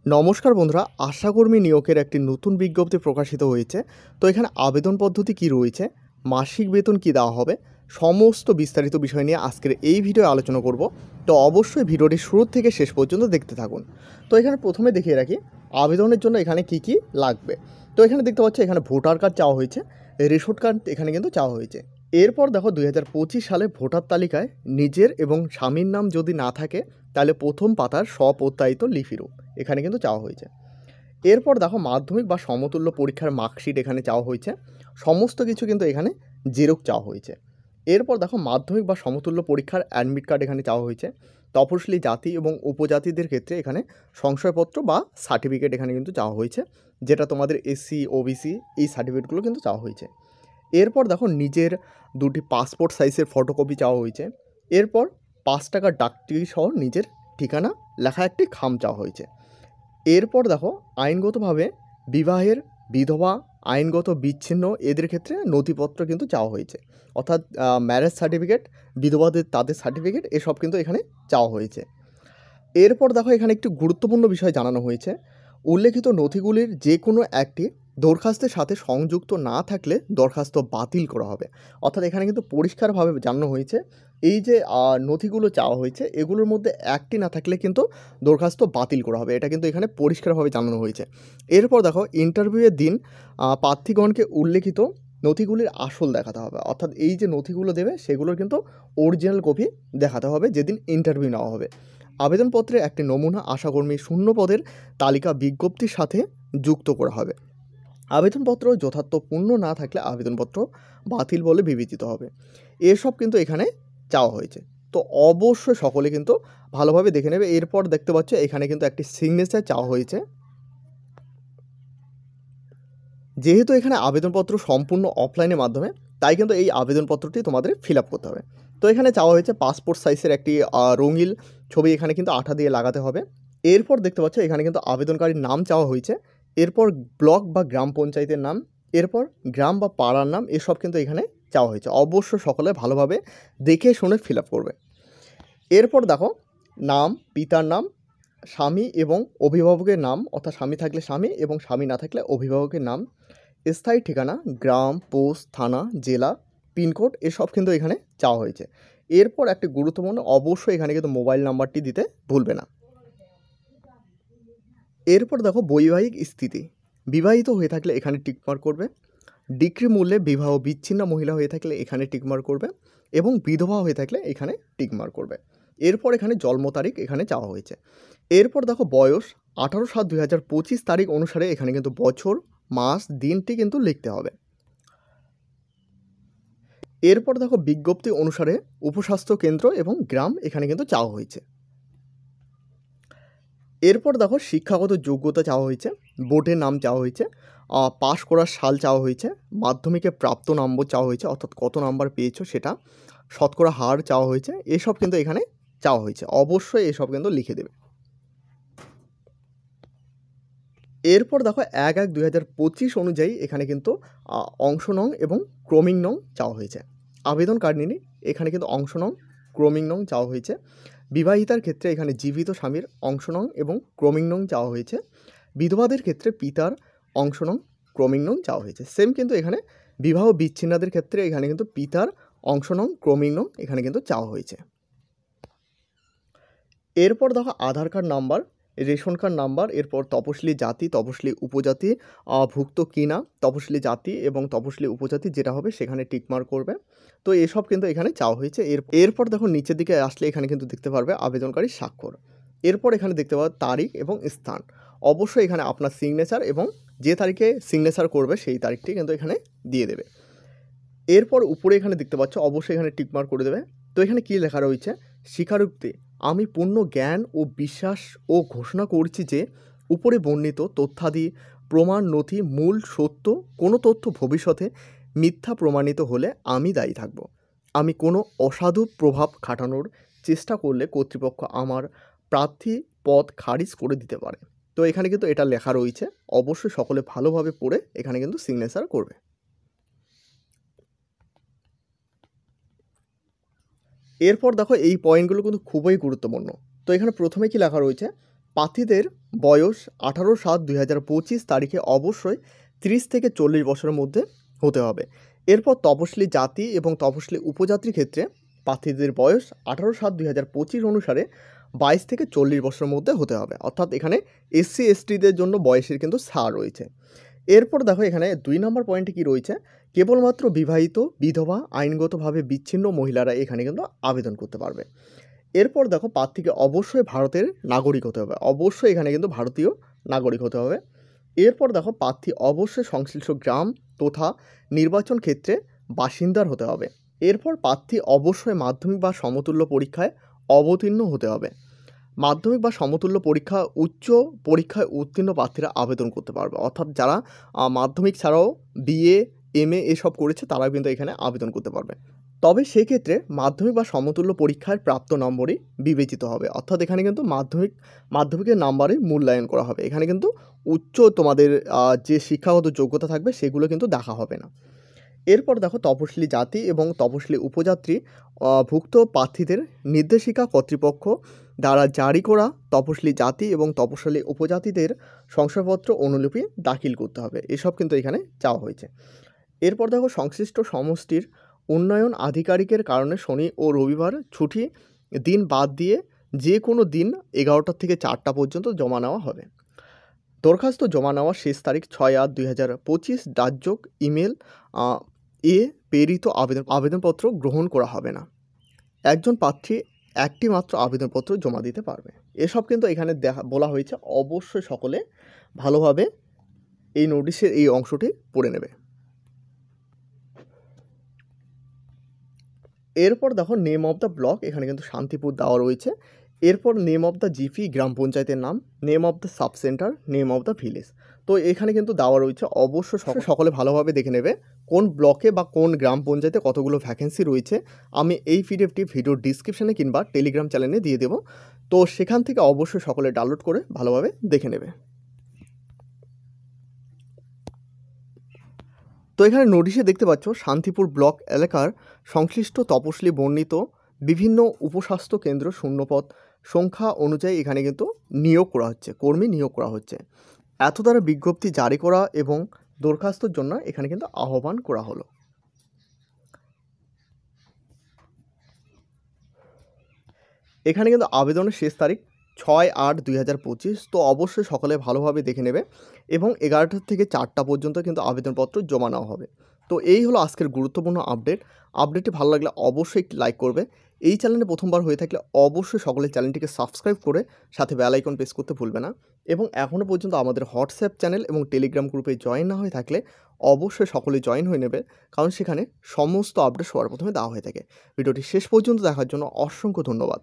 নমস্কার বন্ধুরা, আশাকর্মী নিয়োগের একটি নতুন বিজ্ঞপ্তি প্রকাশিত হয়েছে। তো এখানে আবেদন পদ্ধতি কি রয়েছে, মাসিক বেতন কি দেওয়া হবে, সমস্ত বিস্তারিত বিষয় নিয়ে আজকের এই ভিডিও আলোচনা করব। তো অবশ্যই ভিডিওটি শুরু থেকে শেষ পর্যন্ত দেখতে থাকুন। তো এখানে প্রথমে দেখিয়ে রাখি আবেদনের জন্য এখানে কি কি লাগবে। তো এখানে দেখতে পাচ্ছি এখানে ভোটার কার্ড চাওয়া হয়েছে, রেশন কার্ড এখানে কিন্তু চাওয়া হয়েছে। এরপর দেখো 2025 সালে ভোটার তালিকায় নিজের এবং স্বামীর নাম যদি না থাকে তাহলে প্রথম পাতার স্বপ্রত্যায়িত লিপিরূপ এখানে কিন্তু চাওয়া হয়েছে। এরপর দেখো মাধ্যমিক বা সমতুল্য পরীক্ষার মার্কশিট এখানে চাওয়া হয়েছে, সমস্ত কিছু কিন্তু এখানে জেরক্স চাওয়া হয়েছে। এরপর দেখো মাধ্যমিক বা সমতুল্য পরীক্ষার অ্যাডমিট কার্ড এখানে চাওয়া হয়েছে। তপশিলি জাতি এবং উপজাতিদের ক্ষেত্রে এখানে সংশয়পত্র বা সার্টিফিকেট এখানে কিন্তু চাওয়া হয়েছে, যেটা তোমাদের এসসি ওবিসি এই সার্টিফিকেটগুলো কিন্তু চাওয়া হয়েছে। এরপর দেখো নিজের দুটি পাসপোর্ট সাইজের ফটোকপি চাওয়া হয়েছে। এরপর 5 টাকার ডাকটিকিট সহ নিজের ঠিকানা লেখা একটি খাম চাওয়া হয়েছে। এরপর দেখো আইনগতভাবে বিবাহের বিধবা, আইনগত বিচ্ছিন্ন এদের ক্ষেত্রে নথিপত্র কিন্তু চাওয়া হয়েছে, অর্থাৎ ম্যারেজ সার্টিফিকেট, বিধবাদের তাদের সার্টিফিকেট এসব কিন্তু এখানে চাওয়া হয়েছে। এরপর দেখো এখানে একটি গুরুত্বপূর্ণ বিষয় জানানো হয়েছে, উল্লেখিত নথিগুলির যে কোনো একটি দরখাস্তের সাথে সংযুক্ত না থাকলে দরখাস্ত বাতিল করা হবে। অর্থাৎ এখানে কিন্তু পরিষ্কারভাবে জানানো হয়েছে এই যে নথিগুলো চাওয়া হয়েছে এগুলোর মধ্যে একটি না থাকলে কিন্তু দরখাস্ত বাতিল করা হবে, এটা কিন্তু এখানে পরিষ্কারভাবে জানানো হয়েছে। এরপর দেখো ইন্টারভিউয়ের দিন প্রার্থীগণকে উল্লেখিত নথিগুলির আসল দেখাতে হবে, অর্থাৎ এই যে নথিগুলো দেবে সেগুলোর কিন্তু অরিজিনাল কপি দেখাতে হবে যেদিন ইন্টারভিউ নেওয়া হবে। আবেদনপত্রে একটি নমুনা আশাকর্মী শূন্য পদের তালিকা বিজ্ঞপ্তির সাথে যুক্ত করা হবে। আবেদনপত্র যথার্থপূর্ণ না থাকলে আবেদনপত্র বাতিল বলে বিবেচিত হবে। এসব কিন্তু এখানে চাওয়া হয়েছে। তো অবশ্যই সকলে কিন্তু ভালোভাবে দেখে নেবে। এরপর দেখতে পাচ্ছ এখানে কিন্তু একটি সিগনেচার চাওয়া হয়েছে। যেহেতু এখানে আবেদনপত্র সম্পূর্ণ অফলাইনের মাধ্যমে, তাই কিন্তু এই আবেদনপত্রটি তোমাদের ফিল আপ করতে হবে। তো এখানে চাওয়া হয়েছে পাসপোর্ট সাইজের একটি রঙিন ছবি এখানে কিন্তু আঠা দিয়ে লাগাতে হবে। এরপর দেখতে পাচ্ছ এখানে কিন্তু আবেদনকারীর নাম চাওয়া হয়েছে, এরপর ব্লক বা গ্রাম পঞ্চায়েতের নাম, এরপর গ্রাম বা পাড়ার নাম, এসব কিন্তু এখানে চাওয়া হয়েছে। অবশ্যই সকলে ভালোভাবে দেখে শুনে ফিল আপ করবে। এরপর দেখো নাম, পিতার নাম, স্বামী এবং অভিভাবকের নাম, অর্থাৎ স্বামী থাকলে স্বামী এবং স্বামী না থাকলে অভিভাবকের নাম, স্থায়ী ঠিকানা, গ্রাম, পোস্ট, থানা, জেলা, পিনকোড এসব কিন্তু এখানে চাওয়া হয়েছে। এরপর একটি গুরুত্বপূর্ণ, অবশ্যই এখানে কিন্তু মোবাইল নাম্বারটি দিতে ভুলবে না। এরপর দেখো বৈবাহিক স্থিতি, বিবাহিত হয়ে থাকলে এখানে টিকমার্ক করবে, ডিগ্রি মূল্যে বিবাহ বিচ্ছিন্ন মহিলা হয়ে থাকলে এখানে টিকমার্ক করবে এবং বিধবা হয়ে থাকলে এখানে টিকমার্ক করবে। এরপর এখানে জন্ম তারিখ এখানে চাওয়া হয়েছে। এরপর দেখো বয়স 18/7/2025 তারিখ অনুসারে এখানে কিন্তু বছর, মাস, দিনটি কিন্তু লিখতে হবে। এরপর দেখো বিজ্ঞপ্তি অনুসারে উপস্বাস্থ্য কেন্দ্র এবং গ্রাম এখানে কিন্তু চাওয়া হয়েছে। এরপর দেখো শিক্ষাগত যোগ্যতা চাওয়া হয়েছে, বোর্ডের নাম চাওয়া হয়েছে, পাশ করার সাল চাওয়া হয়েছে, মাধ্যমিকে প্রাপ্ত নম্বর চাওয়া হয়েছে, অর্থাৎ কত নাম্বার পেয়েছো সেটা, শতকরা হার চাওয়া হয়েছে, এসব কিন্তু এখানে চাওয়া হয়েছে। অবশ্যই এসব কিন্তু লিখে দেবে। এরপর দেখো 1/1/2025 অনুযায়ী এখানে কিন্তু অংশ নং এবং ক্রমিক নং চাওয়া হয়েছে। আবেদনকারিনী এখানে কিন্তু অংশ নং, ক্রমিক নং চাওয়া হয়েছে। বিবাহিতার ক্ষেত্রে এখানে জীবিত স্বামীর অংশ নং এবং ক্রমিক নং চাওয়া হয়েছে। বিধবাদের ক্ষেত্রে পিতার অংশ নং, ক্রমিক নং চাওয়া হয়েছে। সেম কিন্তু এখানে বিবাহ বিচ্ছিন্নদের ক্ষেত্রে এখানে কিন্তু পিতার অংশ নং, ক্রমিক নং এখানে কিন্তু চাওয়া হয়েছে। এরপর দেখো Aadhaar card number, ration card number, এরপর তপশিলি জাতি, তপশিলি উপজাতি, ভুক্ত কিনা, তপশিলি জাতি এবং তপশিলি উপজাতি যেটা হবে সেখানে টিকমার্ক করবে। তো এসব কিন্তু এখানে চাওয়া হয়েছে। এরপর দেখো নিচের দিকে আসলে এখানে কিন্তু দেখতে পারবে আবেদনকারী স্বাক্ষর। এরপর এখানে দেখতে পাবে তারিখ এবং স্থান। অবশ্যই এখানে আপনার সিগনেচার এবং যে তারিখে সিগনেচার করবে সেই তারিখটি কিন্তু এখানে দিয়ে দেবে। এরপর উপরে এখানে দেখতে পাচ্ছ অবশ্যই এখানে টিকমার্ক করে দেবে। তো এখানে কী লেখা রয়েছে, স্বীকারোক্তি, আমি পূর্ণ জ্ঞান ও বিশ্বাস ও ঘোষণা করছি যে উপরে বর্ণিত তথ্যাদি প্রমাণ নথি মূল সত্য, কোনো তথ্য ভবিষ্যতে মিথ্যা প্রমাণিত হলে আমি দায়ী থাকব। আমি কোনো অসাধু প্রভাব খাটানোর চেষ্টা করলে কর্তৃপক্ষ আমার প্রার্থী পদ খারিজ করে দিতে পারে। তো এখানে কিন্তু এটা লেখা রয়েছে, অবশ্যই সকলে ভালোভাবে পড়ে এখানে কিন্তু সিগনেচার করবে। এরপর দেখো এই পয়েন্টগুলো কিন্তু খুবই গুরুত্বপূর্ণ। তো এখানে প্রথমে কি লেখা রয়েছে, প্রার্থীদের বয়স 18/7/2025 তারিখে অবশ্যই 30 থেকে 40 বছরের মধ্যে হতে হবে। এরপর তপশিলি জাতি এবং তপশিলি উপজাতির ক্ষেত্রে প্রার্থীদের বয়স 18/7/2025 অনুসারে 22 থেকে 40 বছরের মধ্যে হতে হবে। অর্থাৎ এখানে এসসি এসটিদের জন্য বয়সের কিন্তু ছাড় রয়েছে। এরপর দেখো এখানে 2 নম্বর পয়েন্টে কী রয়েছে, কেবলমাত্র বিবাহিত, বিধবা, আইনগতভাবে বিচ্ছিন্ন মহিলারা এখানে কিন্তু আবেদন করতে পারবে। এরপর দেখো প্রার্থীকে অবশ্যই ভারতের নাগরিক হতে হবে, অবশ্যই এখানে কিন্তু ভারতীয় নাগরিক হতে হবে। এরপর দেখো প্রার্থী অবশ্যই সংশ্লিষ্ট গ্রাম তথা নির্বাচন ক্ষেত্রে বাসিন্দার হতে হবে। এরপর প্রার্থী অবশ্যই মাধ্যমিক বা সমতুল্য পরীক্ষায় অবতীর্ণ হতে হবে। মাধ্যমিক বা সমতুল্য পরীক্ষা উচ্চ পরীক্ষায় উত্তীর্ণ প্রার্থীরা আবেদন করতে পারবে। অর্থাৎ যারা মাধ্যমিক ছাড়াও বিএ এমএ এসব করেছে তারা কিন্তু এখানে আবেদন করতে পারবে। তবে সেক্ষেত্রে মাধ্যমিক বা সমতুল্য পরীক্ষার প্রাপ্ত নম্বরই বিবেচিত হবে। অর্থাৎ এখানে কিন্তু মাধ্যমিকের নাম্বারে মূল্যায়ন করা হবে। এখানে কিন্তু উচ্চ তোমাদের যে শিক্ষাগত যোগ্যতা থাকবে সেগুলো কিন্তু দেখা হবে না। এরপর দেখো তপশিলি জাতি এবং তপশিলি উপজাতি ভুক্ত প্রার্থীদের নির্দেশিকা কর্তৃপক্ষ দ্বারা জারি করা তপশিলি জাতি এবং তপশিলি উপজাতিদের শংসাপত্র অনুলিপি দাখিল করতে হবে। এসব কিন্তু এখানে চাওয়া হয়েছে। এরপর দেখো সংশ্লিষ্ট সমষ্টির উন্নয়ন আধিকারিকের কারণে শনি ও রবিবার ছুটি দিন বাদ দিয়ে যে কোনো দিন 11টা থেকে 4টা পর্যন্ত জমা নেওয়া হবে। দরখাস্ত জমা নেওয়ার শেষ তারিখ 6/8/2025। ডাকযোগ ইমেল প্রেরিত আবেদনপত্র গ্রহণ করা হবে না। একজন প্রার্থী একটি মাত্র আবেদনপত্র জমা দিতে পারবে। এসব কিন্তু এখানে বলা হয়েছে, অবশ্যই সকলে ভালোভাবে এই নোটিশের এই অংশটি পড়ে নেবে। এরপর দেখো নেম অফ দ্য ব্লক, এখানে কিন্তু শান্তিপুর দেওয়া রয়েছে। এরপর নেম অফ দ্য জিপি, গ্রাম পঞ্চায়েতের নাম, name of the sub centre, name of the village. তো এখানে কিন্তু দেওয়া রয়েছে, অবশ্যই সকলে ভালোভাবে দেখে নেবে কোন ব্লকে বা কোন গ্রাম পঞ্চায়েতে কতগুলো ভ্যাকেন্সি রয়েছে। আমি এই পিডিএফটি ভিডিওর ডিসক্রিপশানে কিংবা টেলিগ্রাম চ্যানেলে দিয়ে দেবো, তো সেখান থেকে অবশ্যই সকলে ডাউনলোড করে ভালোভাবে দেখে নেবে। তো এখানে নোটিশে দেখতে পাচ্ছ শান্তিপুর ব্লক এলাকার সংশ্লিষ্ট তপশিলি বর্ণিত বিভিন্ন উপস্বাস্থ্য কেন্দ্র শূন্যপদ সংখ্যা অনুযায়ী এখানে কিন্তু নিয়োগ করা হচ্ছে, কর্মী নিয়োগ করা হচ্ছে। এত দ্বারা বিজ্ঞপ্তি জারি করা এবং দরখাস্তর জন্য এখানে কিন্তু আহ্বান করা হলো। এখানে কিন্তু আবেদনের শেষ তারিখ 6/8/2025। তো অবশ্যই সকলে ভালোভাবে দেখে নেবে এবং 11টা থেকে 4টা পর্যন্ত কিন্তু আবেদনপত্র জমা নেওয়া হবে। তো এই হলো আজকের গুরুত্বপূর্ণ আপডেটটি ভালো লাগলে অবশ্যই একটি লাইক করবে। এই চ্যানেলে প্রথমবার হয়ে থাকলে অবশ্যই সকলে চ্যানেলটিকে সাবস্ক্রাইব করে সাথে বেল আইকন প্রেস করতে ভুলবে না। এবং এখনও পর্যন্ত আমাদের হোয়াটসঅ্যাপ চ্যানেল এবং টেলিগ্রাম গ্রুপে জয়েন না হয়ে থাকলে অবশ্যই সকলে জয়েন হয়ে নেবে, কারণ সেখানে সমস্ত আপডেট সবার প্রথমে দেওয়া হয়ে থাকে। ভিডিওটি শেষ পর্যন্ত দেখার জন্য অসংখ্য ধন্যবাদ।